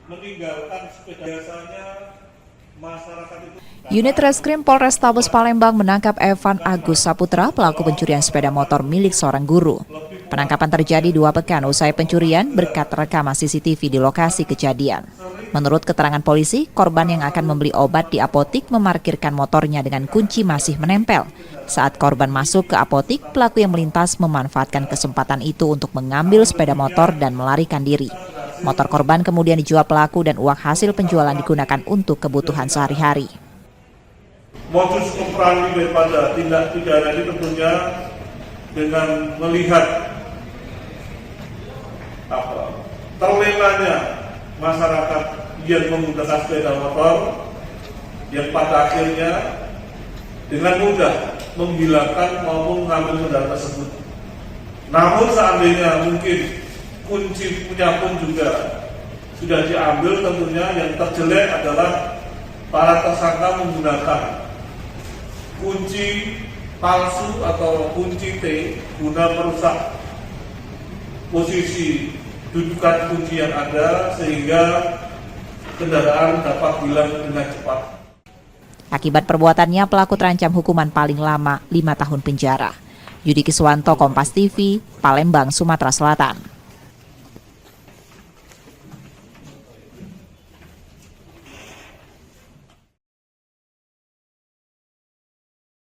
meninggalkan sepeda. Biasanya masyarakat itu. Unit Reskrim Polrestabes Palembang menangkap Evan Agus Saputra, pelaku pencurian sepeda motor milik seorang guru. Penangkapan terjadi 2 pekan usai pencurian berkat rekaman CCTV di lokasi kejadian. Menurut keterangan polisi, korban yang akan membeli obat di apotik memarkirkan motornya dengan kunci masih menempel. Saat korban masuk ke apotik, pelaku yang melintas memanfaatkan kesempatan itu untuk mengambil sepeda motor dan melarikan diri. Motor korban kemudian dijual pelaku dan uang hasil penjualan digunakan untuk kebutuhan sehari-hari. Modus operandi daripada tindak pidana ini tentunya dengan melihat terlelanya masyarakat yang menggunakan sepeda motor yang pada akhirnya dengan mudah menghilangkan maupun mengambil kendaraan tersebut. Namun seandainya mungkin kunci punya pun juga sudah diambil, tentunya yang terjelek adalah para tersangka menggunakan kunci palsu atau kunci T guna merusak posisi dudukan kunci yang ada sehingga kendaraan dapat hilang dengan cepat. Akibat perbuatannya, pelaku terancam hukuman paling lama 5 tahun penjara. Yudi Kiswanto, Kompas TV, Palembang, Sumatera Selatan.